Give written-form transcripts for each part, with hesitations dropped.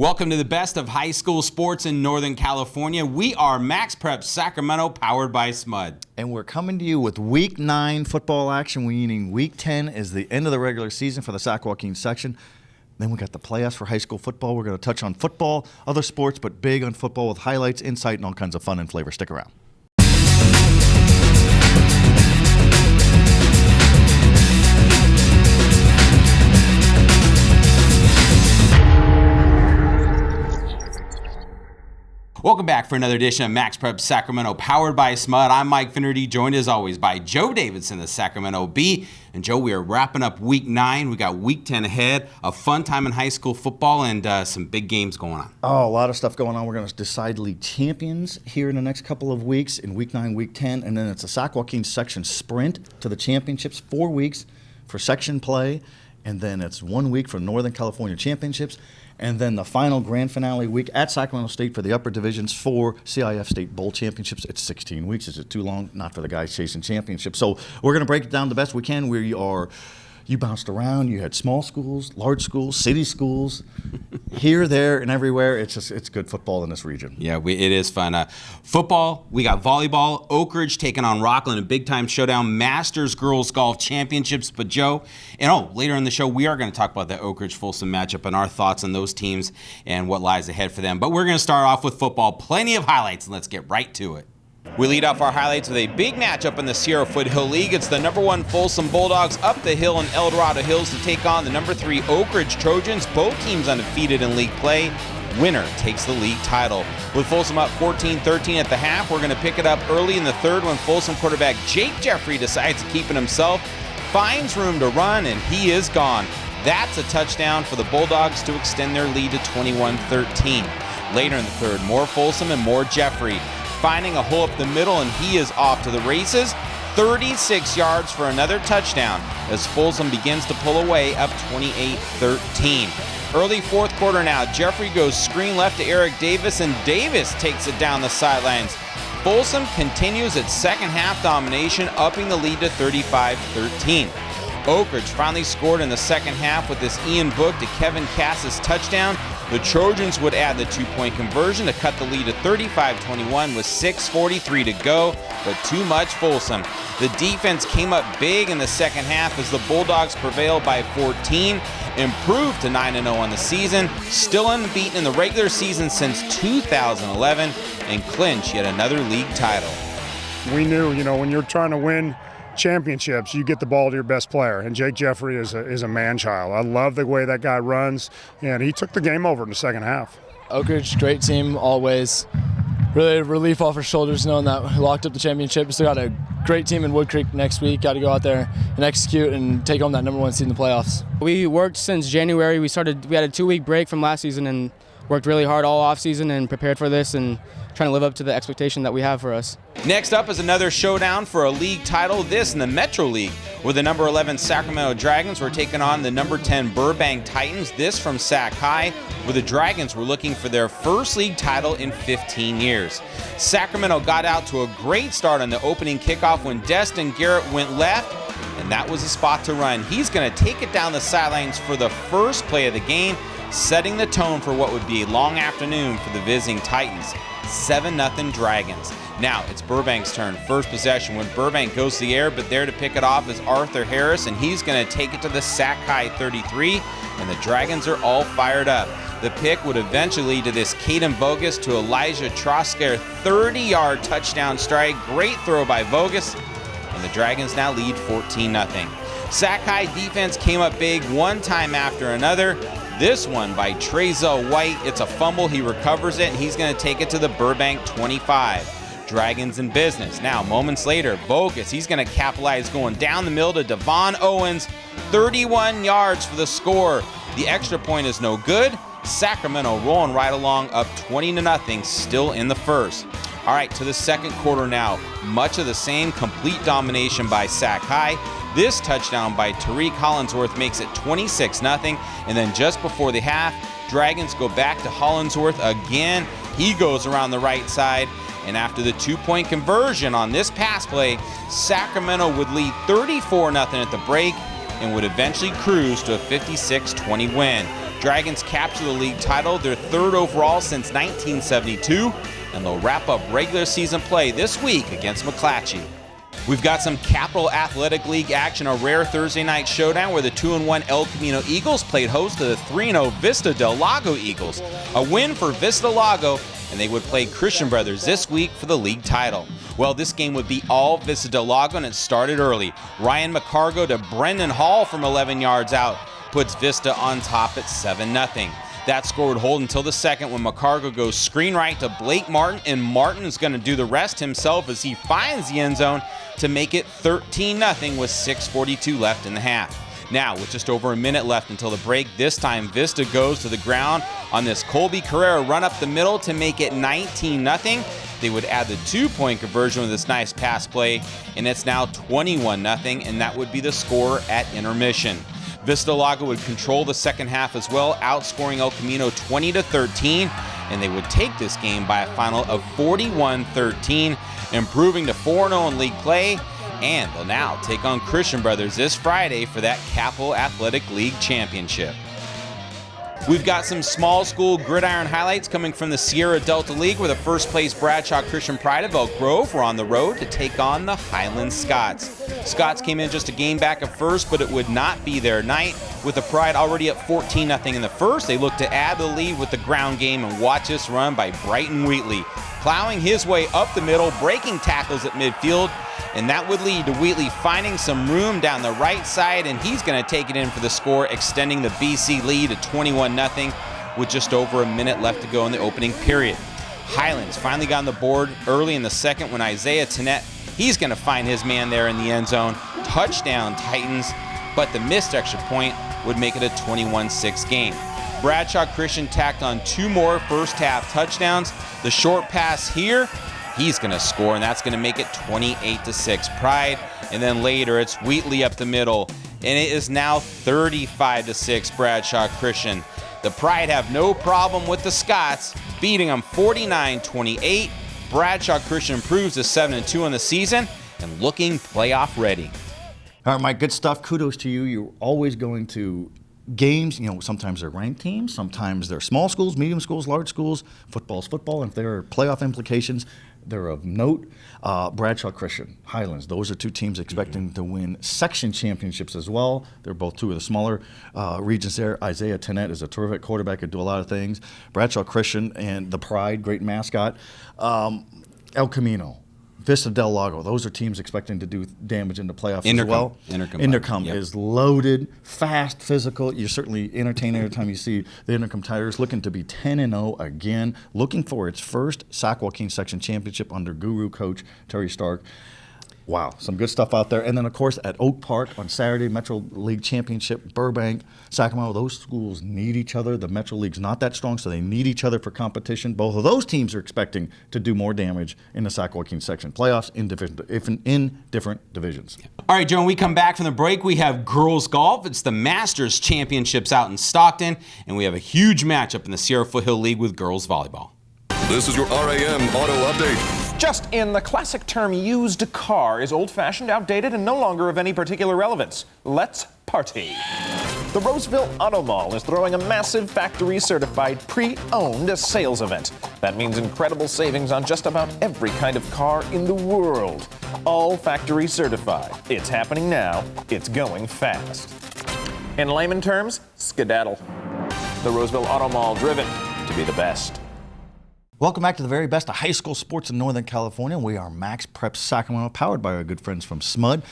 Welcome to the best of high school sports in Northern California. We are MaxPreps Sacramento, powered by SMUD. And we're coming to you with Week 9 football action, meaning Week 10 is the end of the regular season for the Sac Joaquin section. Then we got the playoffs for high school football. We're going to touch on football, other sports, but big on football with highlights, insight, and all kinds of fun and flavor. Stick around. Welcome back for another edition of MaxPreps Sacramento, powered by SMUD. I'm Mike Finnerty, joined as always by Joe Davidson of Sacramento Bee. And Joe, we are wrapping up Week 9. We got Week 10 ahead, a fun time in high school football, and some big games going on. Oh, a lot of stuff going on. We're going to decide league champions here in the next couple of weeks in Week 9, Week 10, and then it's a Sac Joaquin section sprint to the championships, 4 weeks for section play, and then it's 1 week for Northern California championships. And then the final grand finale week at Sacramento State for the upper divisions for CIF State Bowl Championships. It's 16 weeks. Is it too long? Not for the guys chasing championships. So we're going to break it down the best we can. You bounced around. You had small schools, large schools, city schools, here, there, and everywhere. It's good football in this region. Yeah, it is fun. Football, we got volleyball, Oak Ridge taking on Rockland, a big-time showdown, Masters Girls Golf Championships. But Joe, later in the show, we are going to talk about the Oak Ridge Folsom matchup and our thoughts on those teams and what lies ahead for them. But we're going to start off with football. Plenty of highlights, and let's get right to it. We lead off our highlights with a big matchup in the Sierra Foothill League. It's the number 1 Folsom Bulldogs up the hill in El Dorado Hills to take on the number 3 Oak Ridge Trojans. Both teams undefeated in league play. Winner takes the league title. With Folsom up 14-13 at the half, we're going to pick it up early in the third when Folsom quarterback Jake Jeffrey decides to keep it himself, finds room to run, and he is gone. That's a touchdown for the Bulldogs to extend their lead to 21-13. Later in the third, more Folsom and more Jeffrey, finding a hole up the middle, and he is off to the races. 36 yards for another touchdown as Folsom begins to pull away up 28-13. Early fourth quarter now, Jeffrey goes screen left to Eric Davis, and Davis takes it down the sidelines. Folsom continues its second half domination, upping the lead to 35-13. Oak Ridge finally scored in the second half with this Ian Book to Kevin Cass's touchdown. The Trojans would add the 2-point conversion to cut the lead to 35-21 with 6:43 to go, but too much Folsom. The defense came up big in the second half as the Bulldogs prevailed by 14, improved to 9-0 on the season, still unbeaten in the regular season since 2011, and clinch yet another league title. We knew, when you're trying to win championships, you get the ball to your best player, and Jake Jeffrey is a man-child. I love the way that guy runs, and he took the game over in the second half. Oak Ridge, great team always. Really a relief off our shoulders knowing that we locked up the championship. We still got a great team in Wood Creek next week. Got to go out there and execute and take home that number 1 seed in the playoffs. We worked since January. We had a 2-week break from last season and worked really hard all off season and prepared for this and trying to live up to the expectation that we have for us. Next up is another showdown for a league title, this in the Metro League, where the number 11 Sacramento Dragons were taking on the number 10 Burbank Titans, this from Sac High, where the Dragons were looking for their first league title in 15 years. Sacramento got out to a great start on the opening kickoff when Destin Garrett went left, and that was a spot to run. He's going to take it down the sidelines for the first play of the game, setting the tone for what would be a long afternoon for the visiting Titans. 7-0 Dragons. Now it's Burbank's turn. First possession when Burbank goes to the air, but there to pick it off is Arthur Harris, and he's going to take it to the Sac High 33, and the Dragons are all fired up. The pick would eventually lead to this Caden Vogus to Elijah Trosker 30-yard touchdown strike. Great throw by Vogus, and the Dragons now lead 14-0. Sac High defense came up big one time after another. This one by Trezell White. It's a fumble. He recovers it, and he's going to take it to the Burbank 25. Dragons in business. Now, moments later, Vogus, he's going to capitalize going down the middle to Devon Owens. 31 yards for the score. The extra point is no good. Sacramento rolling right along, up 20-0, still in the first. All right, to the second quarter now. Much of the same, complete domination by Sac High. This touchdown by Tariq Hollinsworth makes it 26-0, and then just before the half, Dragons go back to Hollinsworth again. He goes around the right side, and after the 2-point conversion on this pass play, Sacramento would lead 34-0 at the break and would eventually cruise to a 56-20 win. Dragons capture the league title, their third overall since 1972, and they'll wrap up regular season play this week against McClatchy. We've got some Capital Athletic League action, a rare Thursday night showdown where the 2-1 El Camino Eagles played host to the 3-0 Vista Del Lago Eagles. A win for Vista Del Lago, and they would play Christian Brothers this week for the league title. Well, this game would be all Vista Del Lago, and it started early. Ryan McCargo to Brendan Hall from 11 yards out puts Vista on top at 7-0. That score would hold until the second when McCargo goes screen right to Blake Martin, and Martin is going to do the rest himself as he finds the end zone to make it 13-0 with 6:42 left in the half. Now, with just over a minute left until the break, this time Vista goes to the ground on this Colby Carrera run up the middle to make it 19-0. They would add the 2-point conversion with this nice pass play, and it's now 21-0, and that would be the score at intermission. Vista Del Lago would control the second half as well, outscoring El Camino 20-13, and they would take this game by a final of 41-13, improving to 4-0 in league play, and they'll now take on Christian Brothers this Friday for that Capital Athletic League championship. We've got some small school gridiron highlights coming from the Sierra Delta League, where the first place Bradshaw Christian Pride of Elk Grove were on the road to take on the Highland Scots. Scots came in just a game back at first, but it would not be their night. With the Pride already up 14-0 in the first, they look to add the lead with the ground game, and watch this run by Brighton Wheatley, plowing his way up the middle, breaking tackles at midfield, and that would lead to Wheatley finding some room down the right side, and he's going to take it in for the score, extending the BC lead to 21-0 with just over a minute left to go in the opening period. Highlands finally got on the board early in the second when Isaiah Tennett, he's going to find his man there in the end zone. Touchdown Titans, but the missed extra point would make it a 21-6 game. Bradshaw Christian tacked on 2 more first half touchdowns. The short pass here, he's going to score, and that's going to make it 28-6 Pride. And then later it's Wheatley up the middle, and it is now 35-6 Bradshaw Christian. The Pride have no problem with the Scots, beating them 49-28. Bradshaw Christian improves to 7-2 on the season and looking playoff ready. All right, Mike, good stuff. Kudos to you. You're always going to games. You know, sometimes they're ranked teams, sometimes they're small schools, medium schools, large schools. Football's football. And if there are playoff implications, they're of note. Bradshaw Christian, Highlands, those are 2 teams expecting to win section championships as well. They're both 2 of the smaller regions there. Isaiah Tennett is a terrific quarterback, could do a lot of things. Bradshaw Christian and the Pride, great mascot. El Camino, Vista Del Lago, those are teams expecting to do damage in the playoffs as well. Intercom yep. is loaded, fast, physical. You're certainly entertained every time you see the Intercom Tigers looking to be 10-0 again, looking for its first Sac Joaquin section championship under guru coach Terry Stark. Wow, some good stuff out there. And then, of course, at Oak Park on Saturday, Metro League Championship, Burbank, Sacramento, those schools need each other. The Metro League's not that strong, so they need each other for competition. Both of those teams are expecting to do more damage in the Sac Joaquin section playoffs in different divisions. All right, Joe, when we come back from the break, we have girls golf. It's the Masters Championships out in Stockton, and we have a huge matchup in the Sierra Foothill League with girls volleyball. This is your RAM Auto Update. Just in, the classic term used car is old-fashioned, outdated, and no longer of any particular relevance. Let's party. The Roseville Auto Mall is throwing a massive factory-certified pre-owned sales event. That means incredible savings on just about every kind of car in the world. All factory certified. It's happening now. It's going fast. In layman terms, skedaddle. The Roseville Auto Mall, driven to be the best. Welcome back to the very best of high school sports in Northern California. We are Max Preps Sacramento, powered by our good friends from SMUD.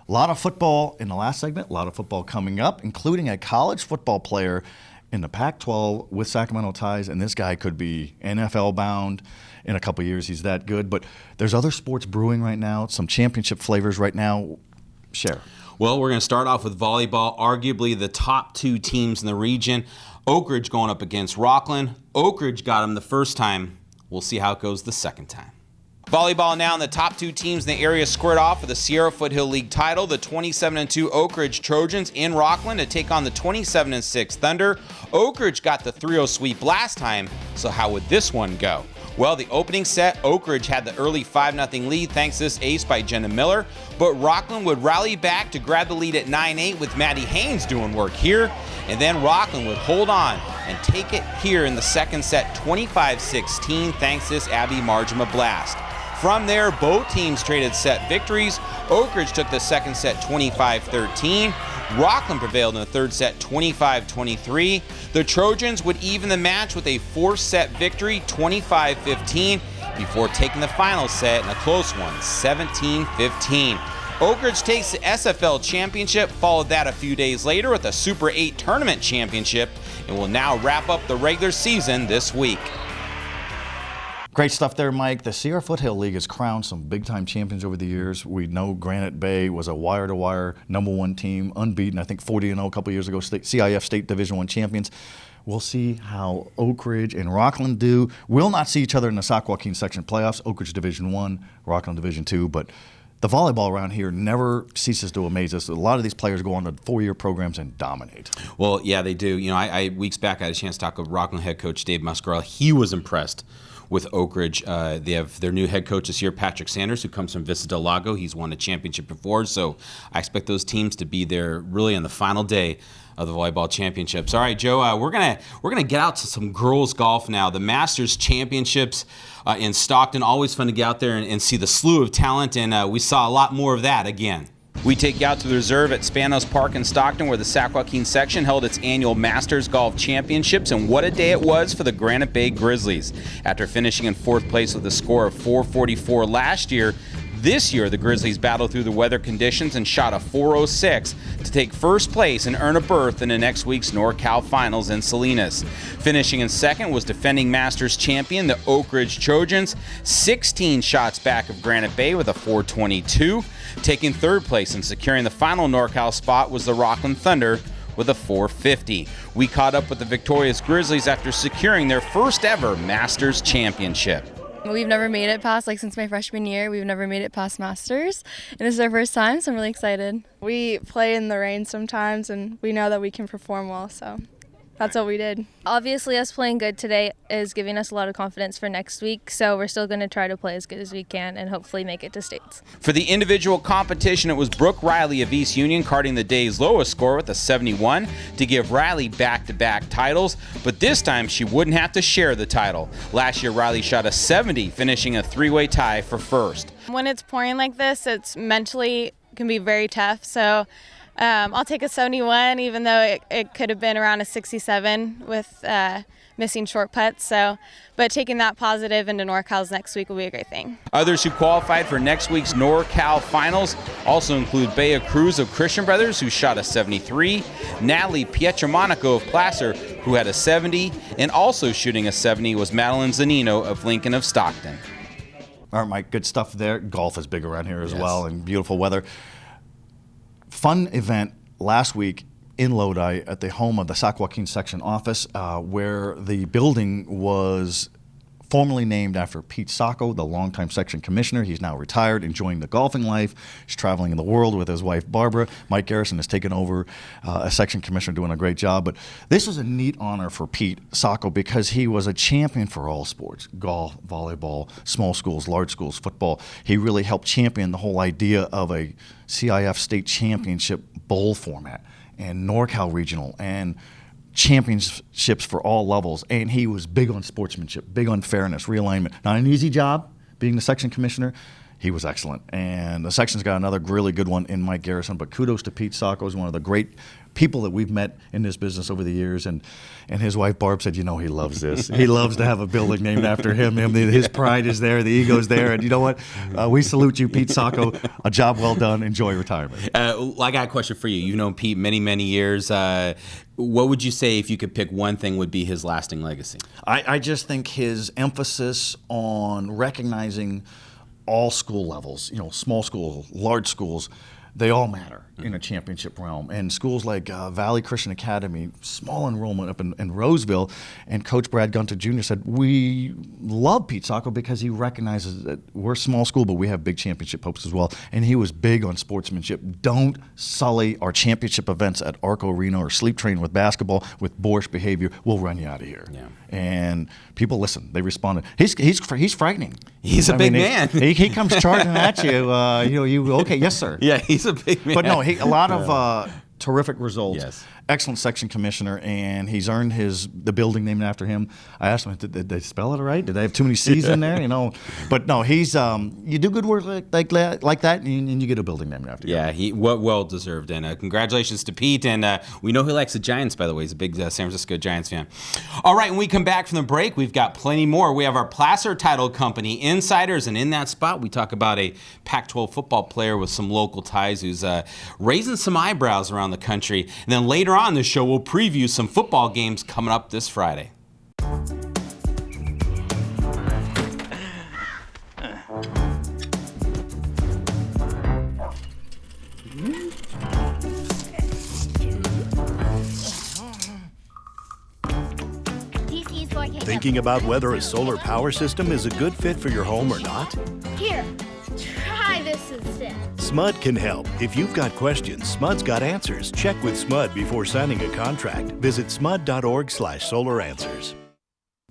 A lot of football in the last segment, a lot of football coming up, including a college football player in the Pac-12 with Sacramento ties, and this guy could be NFL bound in a couple of years. He's that good. But there's other sports brewing right now, some championship flavors right now. Share. Well, we're going to start off with volleyball, arguably the top 2 teams in the region. Oak Ridge going up against Rockland. Oak Ridge got them the first time. We'll see how it goes the second time. Volleyball now, and the top 2 teams in the area squared off for the Sierra Foothill League title. The 27-2 Oak Ridge Trojans in Rockland to take on the 27-6 Thunder. Oak Ridge got the 3-0 sweep last time, so how would this one go? Well, the opening set, Oak Ridge had the early 5-0 lead thanks to this ace by Jenna Miller, but Rockland would rally back to grab the lead at 9-8 with Maddie Haynes doing work here, and then Rockland would hold on and take it here in the second set 25-16 thanks to this Abby Margima blast. From there, both teams traded set victories. Oak Ridge took the second set 25-13. Rockland prevailed in the third set 25-23. The Trojans would even the match with a fourth-set victory 25-15 before taking the final set in a close one 17-15. Oak Ridge takes the SFL championship, followed that a few days later with a Super 8 tournament championship, and will now wrap up the regular season this week. Great stuff there, Mike. The Sierra Foothill League has crowned some big-time champions over the years. We know Granite Bay was a wire-to-wire #1 team, unbeaten, I think 40-0 a couple years ago, CIF State Division I champions. We'll see how Oak Ridge and Rockland do. We'll not see each other in the Sac Joaquin section playoffs, Oak Ridge Division I, Rockland Division II, but the volleyball around here never ceases to amaze us. A lot of these players go on to 4-year programs and dominate. Well, yeah, they do. You know, I weeks back I had a chance to talk with Rockland head coach Dave Muscarella. He was impressed with Oak Ridge. They have their new head coach this year, Patrick Sanders, who comes from Vista Del Lago. He's won a championship before, so I expect those teams to be there really on the final day of the volleyball championships. All right, Joe, we're gonna get out to some girls golf now. The Masters Championships in Stockton. Always fun to get out there and see the slew of talent, and we saw a lot more of that again. We take you out to the reserve at Spanos Park in Stockton, where the Sac Joaquin section held its annual Masters Golf Championships, and what a day it was for the Granite Bay Grizzlies. After finishing in fourth place with a score of 444 last year, this year the Grizzlies battled through the weather conditions and shot a 406 to take first place and earn a berth in the next week's NorCal Finals in Salinas. Finishing in second was defending Masters champion, the Oak Ridge Trojans, 16 shots back of Granite Bay with a 422. Taking third place and securing the final NorCal spot was the Rockland Thunder with a 450. We caught up with the victorious Grizzlies after securing their first ever Masters championship. We've never made it past, since my freshman year, we've never made it past Masters, and this is our first time, so I'm really excited. We play in the rain sometimes, and we know that we can perform well, so that's what we did. Obviously, us playing good today is giving us a lot of confidence for next week, so we're still going to try to play as good as we can and hopefully make it to states. For the individual competition, it was Brooke Riley of East Union carding the day's lowest score with a 71 to give Riley back-to-back titles, but this time she wouldn't have to share the title. Last year, Riley shot a 70, finishing a three-way tie for first. When it's pouring like this, it's mentally can be very tough, so I'll take a 71, even though it could have been around a 67 with missing short putts. But taking that positive into NorCal's next week will be a great thing. Others who qualified for next week's NorCal Finals also include Bea Cruz of Christian Brothers, who shot a 73, Natalie Pietromonaco of Placer, who had a 70, and also shooting a 70 was Madeline Zanino of Lincoln of Stockton. All right, Mike, good stuff there. Golf is big around here as Yes. well, and beautiful weather. Fun event last week in Lodi at the home of the Sac Joaquin section office, where the building was formerly named after Pete Sacco, the longtime section commissioner. He's now retired, enjoying the golfing life. He's traveling in the world with his wife, Barbara. Mike Garrison has taken over as section commissioner, doing a great job. But this was a neat honor for Pete Sacco because he was a champion for all sports: golf, volleyball, small schools, large schools, football. He really helped champion the whole idea of a CIF state championship bowl format and NorCal regional and championships for all levels, and he was big on sportsmanship, big on fairness, realignment. Not an easy job being the section commissioner. He was excellent, and the section's got another really good one in Mike Garrison, but kudos to Pete Sacco. He's one of the great people that we've met in this business over the years, and his wife Barb said, he loves this. He loves to have a building named after him. His pride is there, the ego's there, and you know what? We salute you, Pete Sacco. A job well done. Enjoy retirement. I got a question for you. You've known Pete many, many years. What would you say, if you could pick one thing, would be his lasting legacy? I just think his emphasis on recognizing all school levels, small schools, large schools, they all matter in a championship realm. And schools like Valley Christian Academy, small enrollment up in Roseville, and Coach Brad Gunter Jr. said, we love Pete Sacco because he recognizes that we're a small school, but we have big championship hopes as well. And he was big on sportsmanship. Don't sully our championship events at Arco Arena or sleep train with basketball with boorish behavior. We'll run you out of here. Yeah. And people listen. They responded. He's frightening. He's a big man. He comes charging at you. Okay, yes, sir. Yeah, he's a big man. But no, a lot of terrific results. Yes. Excellent section commissioner, and he's earned the building named after him. I asked him, did they spell it right? Did they have too many C's in there? But no, he's you do good work like that, and you get a building named after you. Yeah, he well deserved, and congratulations to Pete. And we know he likes the Giants, by the way. He's a big San Francisco Giants fan. All right, when we come back from the break, we've got plenty more. We have our Placer Title Company insiders, and in that spot, we talk about a Pac-12 football player with some local ties who's raising some eyebrows around the country. And then later on the show, we'll preview some football games coming up this Friday. Thinking about whether a solar power system is a good fit for your home or not? Here, try this instead. SMUD can help. If you've got questions, SMUD's got answers. Check with SMUD before signing a contract. Visit smud.org/solaranswers.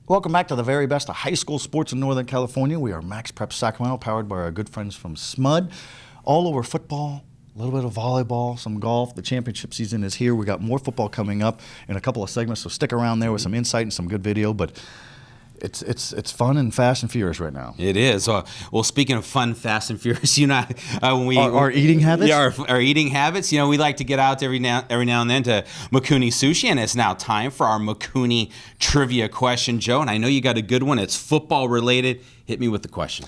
Welcome back to the very best of high school sports in Northern California. We are MaxPreps Sacramento, powered by our good friends from SMUD. All over football, a little bit of volleyball, some golf. The championship season is here. We got more football coming up in a couple of segments, so stick around there with some insight and some good video. But it's fun and fast and furious right now. It is. Well, speaking of fun, fast and furious, when we our eating habits. Yeah, our eating habits. We like to get out every now and then to Makuni Sushi, and it's now time for our Makuni trivia question, Joe. And I know you got a good one. It's football related. Hit me with the question.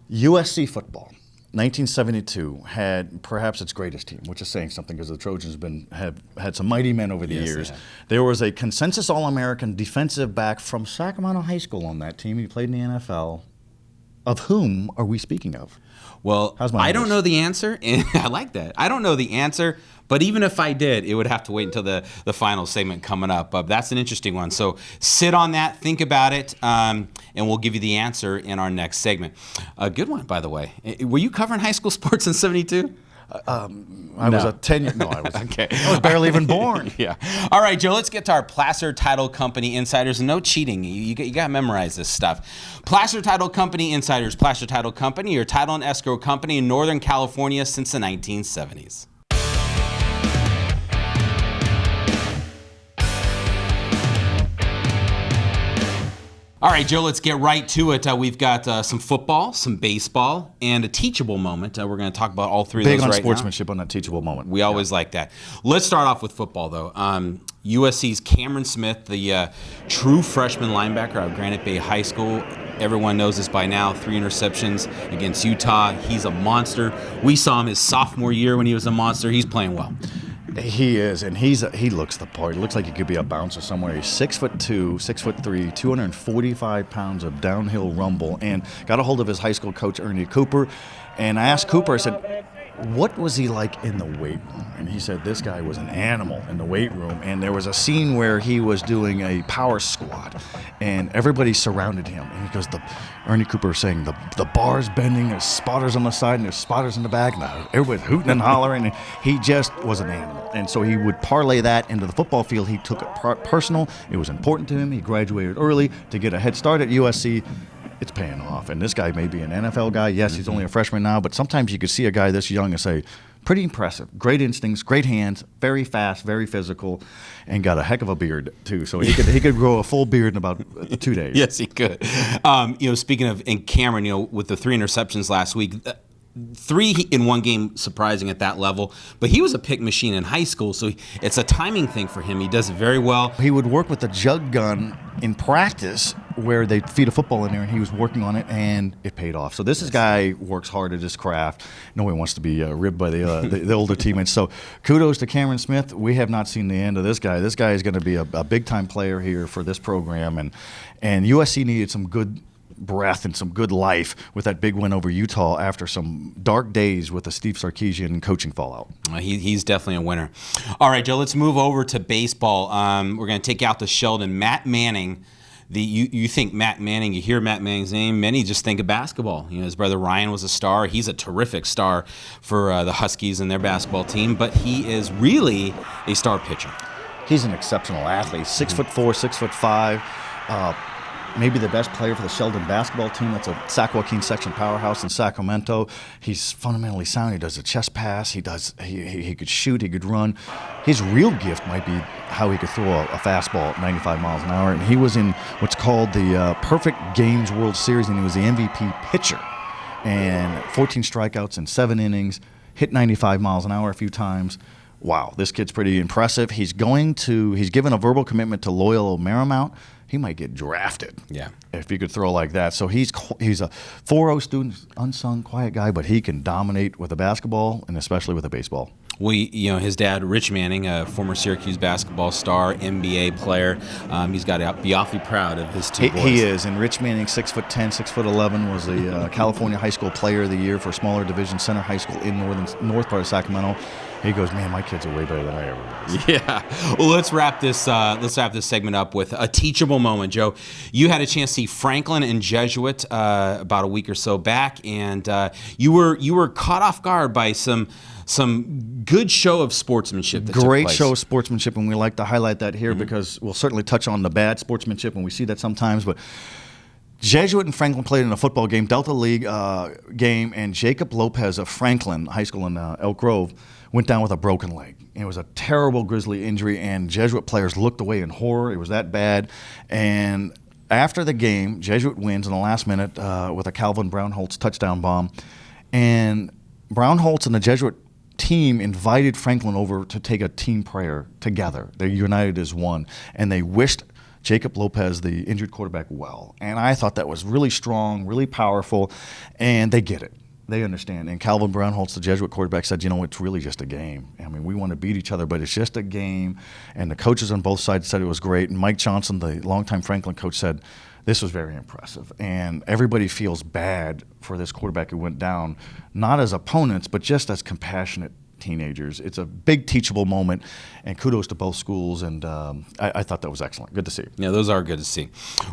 USC football, 1972, had perhaps its greatest team, which is saying something because the Trojans have had some mighty men over the years. There was a consensus All-American defensive back from Sacramento High School on that team. He played in the NFL. Of whom are we speaking of? Well, I don't know the answer, and I like that. I don't know the answer, but even if I did, it would have to wait until the final segment coming up. That's an interesting one. So sit on that, think about it, and we'll give you the answer in our next segment. A good one, by the way. Were you covering high school sports in 72? I was a 10-year. No, I was. Okay. I was barely even born. Yeah. All right, Joe. Let's get to our Placer Title Company insiders. No cheating. You got to memorize this stuff. Placer Title Company insiders. Placer Title Company, your title and escrow company in Northern California since the 1970s. All right, Joe, let's get right to it. We've got some football, some baseball, and a teachable moment. We're going to talk about all three of those right now. Big on sportsmanship on that teachable moment. We always like that. Let's start off with football, though. USC's Cameron Smith, the true freshman linebacker out of Granite Bay High School. Everyone knows this by now. 3 interceptions against Utah. He's a monster. We saw him his sophomore year when he was a monster. He's playing well. He is, and he looks the part. He looks like he could be a bouncer somewhere. He's 6'2", 6'3", 245 pounds of downhill rumble, and got a hold of his high school coach, Ernie Cooper, and I asked Cooper, I said, what was he like in the weight room? And he said this guy was an animal in the weight room, and there was a scene where he was doing a power squat, and everybody surrounded him, and he goes, Ernie Cooper was saying the bar's bending, there's spotters on the side, and there's spotters in the back, and everybody's hooting and hollering, and he just was an animal. And so he would parlay that into the football field. He took it personal. It was important to him. He graduated early to get a head start at USC. It's paying off. And this guy may be an NFL guy. Yes, he's only a freshman now, but sometimes you could see a guy this young and say, pretty impressive. Great instincts, great hands, very fast, very physical, and got a heck of a beard, too. So he could grow a full beard in about 2 days. Yes, he could. Speaking of, in Cameron, with the 3 interceptions last week, 3 in one game, surprising at that level. But he was a pick machine in high school, so it's a timing thing for him. He does it very well. He would work with a jug gun in practice where they'd feed a football in there, and he was working on it, and it paid off. So this guy works hard at his craft. No one wants to be ribbed by the older teammates. So kudos to Cameron Smith. We have not seen the end of this guy. This guy is going to be a big-time player here for this program, and USC needed some good breath and some good life with that big win over Utah after some dark days with the Steve Sarkisian coaching fallout. He's definitely a winner. All right, Joe, let's move over to baseball. We're going to take out the Sheldon. Matt Manning. You think Matt Manning, you hear Matt Manning's name, many just think of basketball. His brother Ryan was a star. He's a terrific star for the Huskies and their basketball team, but he is really a star pitcher. He's an exceptional athlete. 6'4", 6'5". maybe the best player for the Sheldon basketball team. That's a Sac Joaquin section powerhouse in Sacramento. He's fundamentally sound. He does a chest pass. He could shoot. He could run. His real gift might be how he could throw a fastball at 95 miles an hour. And he was in what's called the Perfect Games World Series, and he was the MVP pitcher. And 14 strikeouts in 7 innings, hit 95 miles an hour a few times. Wow, this kid's pretty impressive. He's given a verbal commitment to Loyola Marymount. He might get drafted. Yeah. If he could throw like that. So he's a 4.0 student, unsung, quiet guy, but he can dominate with a basketball and especially with a baseball. His dad, Rich Manning, a former Syracuse basketball star, NBA player, he's got to be awfully proud of his two boys. He is, and Rich Manning, 6'10", 6'11", was the California High School Player of the Year for smaller division center high school in north part of Sacramento. He goes, man, my kids are way better than I ever was. Yeah. Well, let's wrap this segment up with a teachable moment, Joe. You had a chance to see Franklin and Jesuit about a week or so back, and you were caught off guard by some good show of sportsmanship that took Great place. show of sportsmanship, and we like to highlight that here because we'll certainly touch on the bad sportsmanship, and we see that sometimes, but Jesuit and Franklin played in a football game, Delta League game, and Jacob Lopez of Franklin High School in Elk Grove went down with a broken leg. It was a terrible Grizzly injury, and Jesuit players looked away in horror. It was that bad. And after the game, Jesuit wins in the last minute with a Calvin Brownholtz touchdown bomb. And Brownholtz and the Jesuit team invited Franklin over to take a team prayer together. They're united as one, and they wished Jacob Lopez, the injured quarterback, well. And I thought that was really strong, really powerful, and they get it. They understand. And Calvin Brownholtz, the Jesuit quarterback, said, it's really just a game. I mean, we want to beat each other, but it's just a game. And the coaches on both sides said it was great. And Mike Johnson, the longtime Franklin coach, said this was very impressive. And everybody feels bad for this quarterback who went down, not as opponents, but just as compassionate teenagers. It's a big teachable moment, and kudos to both schools, and I thought that was excellent. Good to see. Yeah, those are good to see.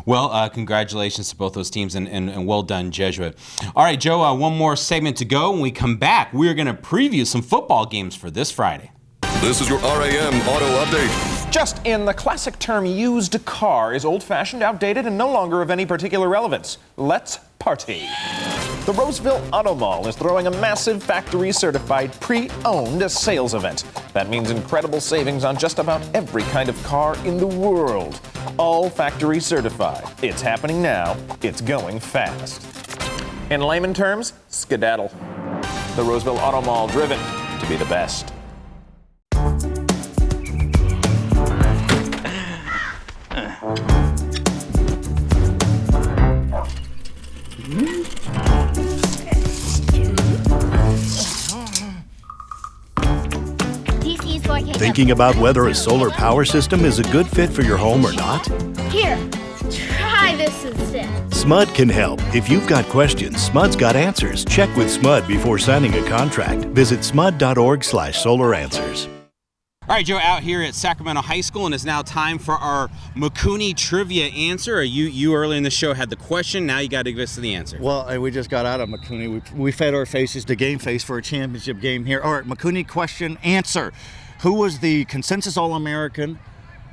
Well, congratulations to both those teams, and well done, Jesuit. All right, Joe, one more segment to go. When we come back, we're going to preview some football games for this Friday. This is your RAM Auto Update. Just in, the classic term used car is old-fashioned, outdated, and no longer of any particular relevance. Let's party. The Roseville Auto Mall is throwing a massive factory-certified pre-owned sales event. That means incredible savings on just about every kind of car in the world. All factory certified. It's happening now. It's going fast. In layman terms, skedaddle. The Roseville Auto Mall, driven to be the best. Thinking about whether a solar power system is a good fit for your home or not? Here, try this instead. SMUD can help. If you've got questions, SMUD's got answers. Check with SMUD before signing a contract. Visit smud.org/solaranswers. All right, Joe, out here at Sacramento High School, and it's now time for our McCooney trivia answer. You earlier in the show had the question. Now you got to give us the answer. Well, we just got out of McCooney. We fed our faces to Game Face for a championship game here. All right, McCooney question answer. Who was the consensus All-American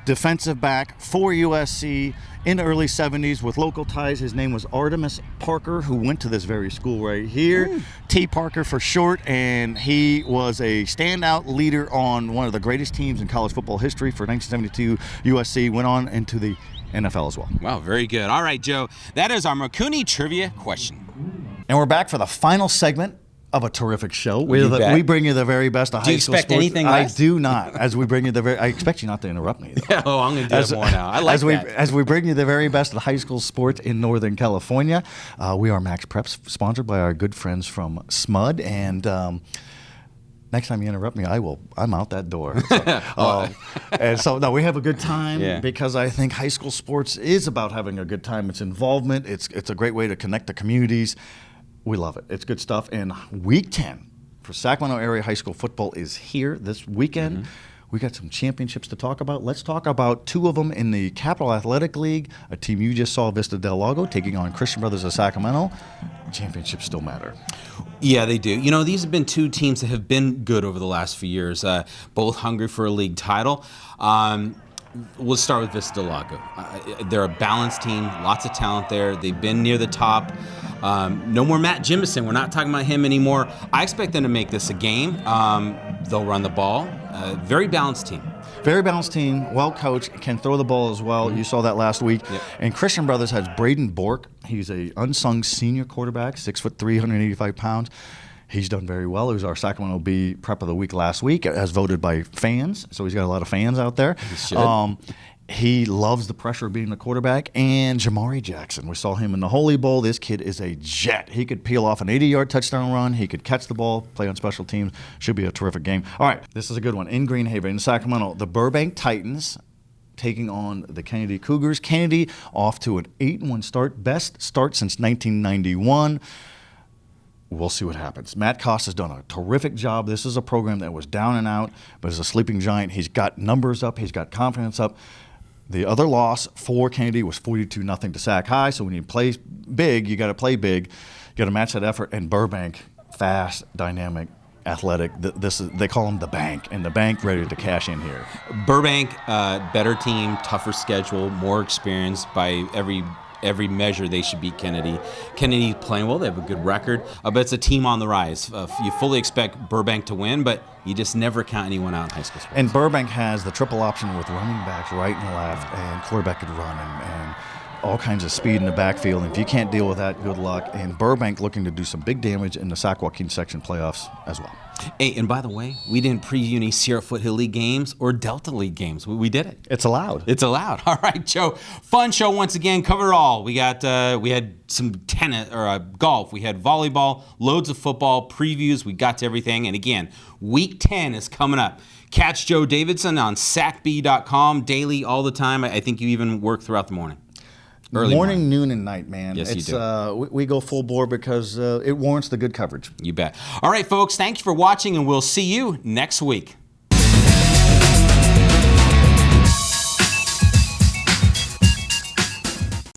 defensive back for USC in the early 70s with local ties? His name was Artemis Parker, who went to this very school right here. T. Parker for short, and he was a standout leader on one of the greatest teams in college football history for 1972. USC went on into the NFL as well. Wow, very good. All right, Joe, that is our McCooney trivia question. And we're back for the final segment of a terrific show. We bring you the very best of high school sports. Do you expect anything less? I do not. As we bring you I expect you not to interrupt me. Yeah, I'm going to do it more now. I like that. As we bring you the very best of high school sports in Northern California, we are Max Preps, sponsored by our good friends from SMUD, and next time you interrupt me, I'm out that door. So, and so, no, we have a good time because I think high school sports is about having a good time. It's involvement. It's a great way to connect the communities. We love it. It's good stuff. And week 10 for Sacramento area high school football is here this weekend. We got some championships to talk about. Let's talk about two of them in the Capital Athletic League, a team you just saw, Vista Del Lago, taking on Christian Brothers of Sacramento. Championships still matter. Yeah, they do. These have been two teams that have been good over the last few years, both hungry for a league title. We'll start with Vista Del Lago. They're a balanced team, lots of talent there. They've been near the top. No more Matt Jimison. We're not talking about him anymore. I expect them to make this a game. They'll run the ball. Very balanced team. Very balanced team, well coached, can throw the ball as well. You saw that last week. Yep. And Christian Brothers has Braden Bork. He's a unsung senior quarterback, 6'3", 185 pounds. He's done very well. He was our Sacramento Bee Prep of the Week last week, as voted by fans. So he's got a lot of fans out there. He should. He loves the pressure of being the quarterback. And Jamari Jackson, we saw him in the Holy Bowl. This kid is a jet. He could peel off an 80-yard touchdown run. He could catch the ball, play on special teams. Should be a terrific game. All right, this is a good one. In Greenhaven, in Sacramento, the Burbank Titans taking on the Kennedy Cougars. Kennedy off to an 8-1 start, best start since 1991. We'll see what happens. Matt Costa's done a terrific job. This is a program that was down and out, but is a sleeping giant. He's got numbers up. He's got confidence up. The other loss for Kennedy was 42-0 to Sac High. So when you play big, you got to play big. You got to match that effort. And Burbank, fast, dynamic, athletic. They call them the bank, and the bank ready to cash in here. Burbank, better team, tougher schedule, more experience. By every measure, they should beat Kennedy. Kennedy's playing well. They have a good record, but it's a team on the rise. You fully expect Burbank to win, but you just never count anyone out in high school sports. And Burbank has the triple option with running backs right and left, and quarterback could run, and all kinds of speed in the backfield. And if you can't deal with that, good luck. And Burbank looking to do some big damage in the Sac Joaquin section playoffs as well. Hey, and by the way, we didn't preview any Sierra Foothill League games or Delta League games. We did it. It's allowed. It's allowed. All right, Joe. Fun show once again. Covered it all. We had some tennis or golf. We had volleyball, loads of football, previews. We got to everything. And again, Week 10 is coming up. Catch Joe Davidson on sacb.com daily, all the time. I think you even work throughout the morning. Early morning, noon, and night, man. Yes, you do. We go full bore because it warrants the good coverage. You bet. All right, folks, thank you for watching, and we'll see you next week.